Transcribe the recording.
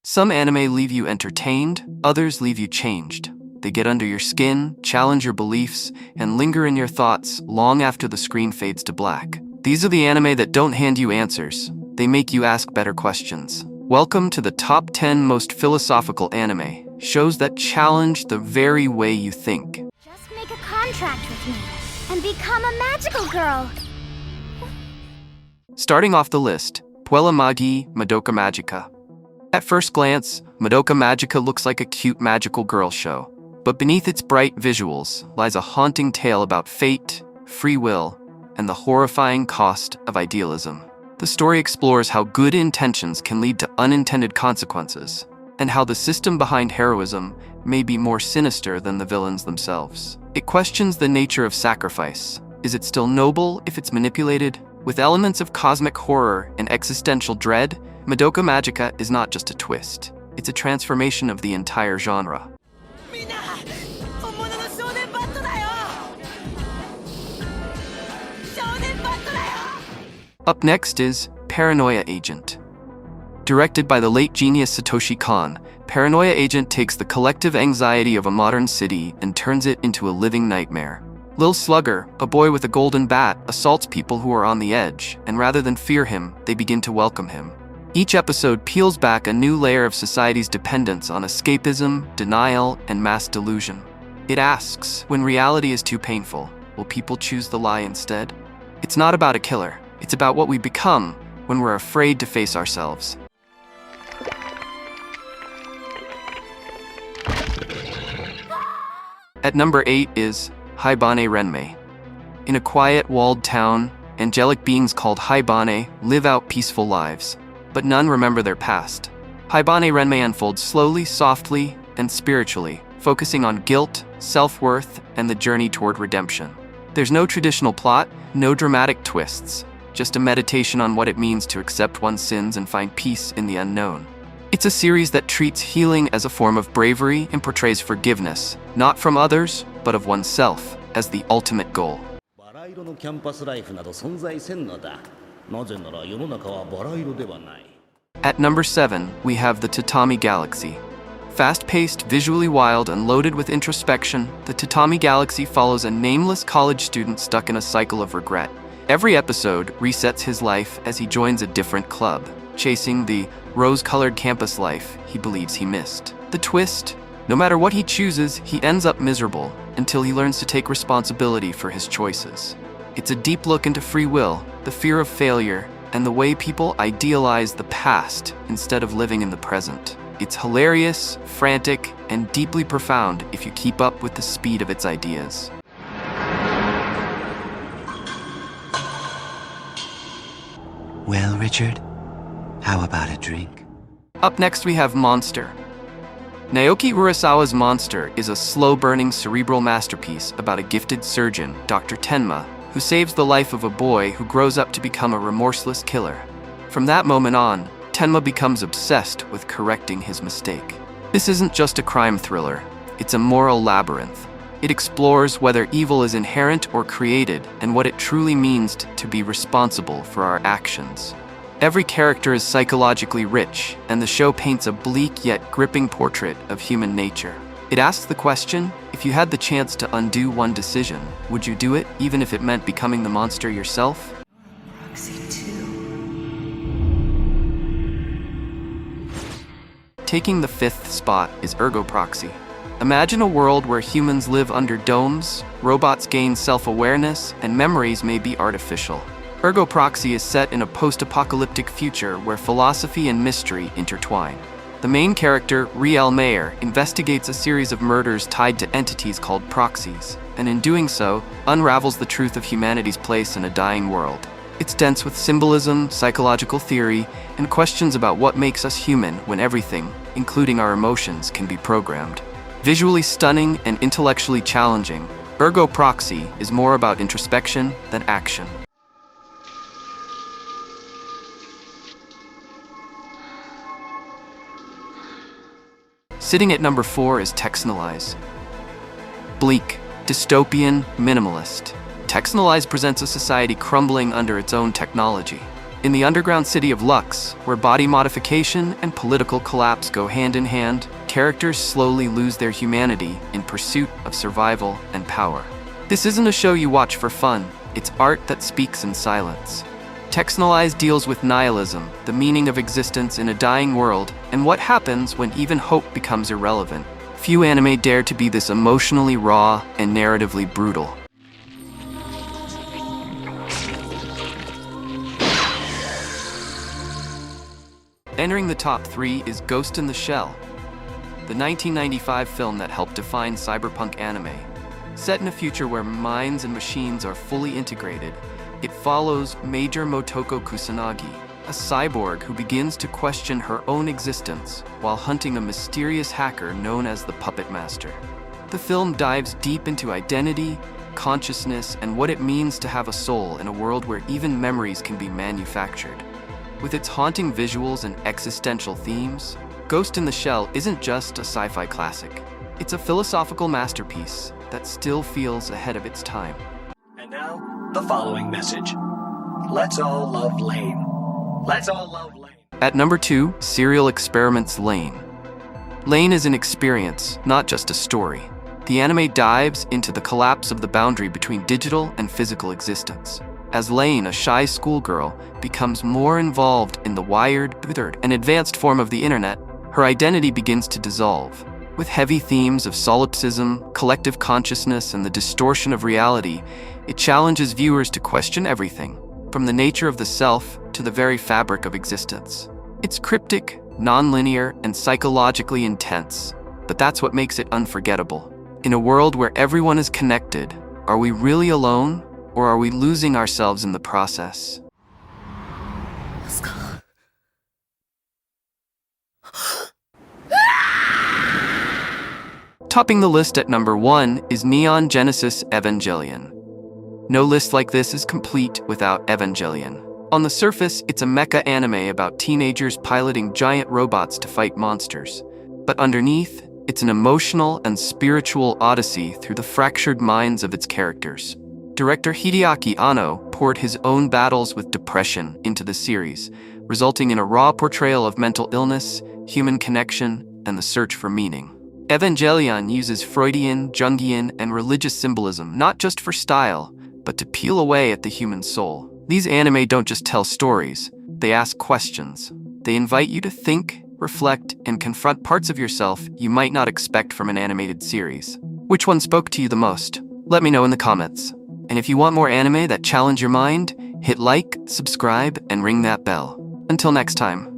Some anime leave you entertained, others leave you changed. They get under your skin, challenge your beliefs, and linger in your thoughts long after the screen fades to black. These are the anime that don't hand you answers. They make you ask better questions. Welcome to the top 10 most philosophical anime, shows that challenge the very way you think. Just make a contract with me and become a magical girl. Starting off the list, Puella Magi, Madoka Magica. At first glance, Madoka Magica looks like a cute magical girl show. But beneath its bright visuals lies a haunting tale about fate, free will, and the horrifying cost of idealism. The story explores how good intentions can lead to unintended consequences, and how the system behind heroism may be more sinister than the villains themselves. It questions the nature of sacrifice. Is it still noble if it's manipulated? With elements of cosmic horror and existential dread, Madoka Magica is not just a twist. It's a transformation of the entire genre. Up next is Paranoia Agent. Directed by the late genius Satoshi Kon, Paranoia Agent takes the collective anxiety of a modern city and turns it into a living nightmare. Lil Slugger, a boy with a golden bat, assaults people who are on the edge, and rather than fear him, they begin to welcome him. Each episode peels back a new layer of society's dependence on escapism, denial, and mass delusion. It asks, when reality is too painful, will people choose the lie instead? It's not about a killer. It's about what we become when we're afraid to face ourselves. At number 8 is Haibane Renmei. In a quiet, walled town, angelic beings called Haibane live out peaceful lives, but none remember their past. Haibane Renmei unfolds slowly, softly, and spiritually, focusing on guilt, self-worth, and the journey toward redemption. There's no traditional plot, no dramatic twists, just a meditation on what it means to accept one's sins and find peace in the unknown. It's a series that treats healing as a form of bravery and portrays forgiveness, not from others, but of oneself, as the ultimate goal. At number 7, we have the Tatami Galaxy. Fast-paced, visually wild, and loaded with introspection, the Tatami Galaxy follows a nameless college student stuck in a cycle of regret. Every episode resets his life as he joins a different club, chasing the rose-colored campus life he believes he missed. The twist? No matter what he chooses, he ends up miserable until he learns to take responsibility for his choices. It's a deep look into free will, the fear of failure, and the way people idealize the past instead of living in the present. It's hilarious, frantic, and deeply profound if you keep up with the speed of its ideas. Well, Richard, how about a drink? Up next we have Monster. Naoki Urasawa's Monster is a slow-burning cerebral masterpiece about a gifted surgeon, Dr. Tenma, who saves the life of a boy who grows up to become a remorseless killer. From that moment on, Tenma becomes obsessed with correcting his mistake. This isn't just a crime thriller, it's a moral labyrinth. It explores whether evil is inherent or created and what it truly means to be responsible for our actions. Every character is psychologically rich, and the show paints a bleak yet gripping portrait of human nature. It asks the question, if you had the chance to undo one decision, would you do it even if it meant becoming the monster yourself? Taking the 5th spot is Ergo Proxy. Imagine a world where humans live under domes, robots gain self-awareness, and memories may be artificial. Ergo Proxy is set in a post-apocalyptic future where philosophy and mystery intertwine. The main character, Riel Mayer, investigates a series of murders tied to entities called proxies, and in doing so, unravels the truth of humanity's place in a dying world. It's dense with symbolism, psychological theory, and questions about what makes us human when everything, including our emotions, can be programmed. Visually stunning and intellectually challenging, Ergo Proxy is more about introspection than action. Sitting at number 4 is Texhnolyze. Bleak, dystopian, minimalist. Texhnolyze presents a society crumbling under its own technology. In the underground city of Lux, where body modification and political collapse go hand in hand, characters slowly lose their humanity in pursuit of survival and power. This isn't a show you watch for fun, it's art that speaks in silence. Texhnolyze deals with nihilism, the meaning of existence in a dying world, and what happens when even hope becomes irrelevant. Few anime dare to be this emotionally raw and narratively brutal. Entering the top 3 is Ghost in the Shell, the 1995 film that helped define cyberpunk anime. Set in a future where minds and machines are fully integrated, it follows Major Motoko Kusanagi, a cyborg who begins to question her own existence while hunting a mysterious hacker known as the Puppet Master. The film dives deep into identity, consciousness, and what it means to have a soul in a world where even memories can be manufactured. With its haunting visuals and existential themes, Ghost in the Shell isn't just a sci-fi classic. It's a philosophical masterpiece that still feels ahead of its time. And now, the following message. Let's all love Lain. Let's all love Lain. At number 2, Serial Experiments Lain. Lain is an experience, not just a story. The anime dives into the collapse of the boundary between digital and physical existence. As Lain, a shy schoolgirl, becomes more involved in the wired, and advanced form of the internet, her identity begins to dissolve. With heavy themes of solipsism, collective consciousness, and the distortion of reality, it challenges viewers to question everything, from the nature of the self to the very fabric of existence. It's cryptic, non-linear, and psychologically intense, but that's what makes it unforgettable. In a world where everyone is connected, are we really alone? Or are we losing ourselves in the process? Topping the list at number 1 is Neon Genesis Evangelion. No list like this is complete without Evangelion. On the surface, it's a mecha anime about teenagers piloting giant robots to fight monsters. But underneath, it's an emotional and spiritual odyssey through the fractured minds of its characters. Director Hideaki Anno poured his own battles with depression into the series, resulting in a raw portrayal of mental illness, human connection, and the search for meaning. Evangelion uses Freudian, Jungian, and religious symbolism not just for style, but to peel away at the human soul. These anime don't just tell stories, they ask questions. They invite you to think, reflect, and confront parts of yourself you might not expect from an animated series. Which one spoke to you the most? Let me know in the comments. And if you want more anime that challenge your mind, hit like, subscribe, and ring that bell. Until next time.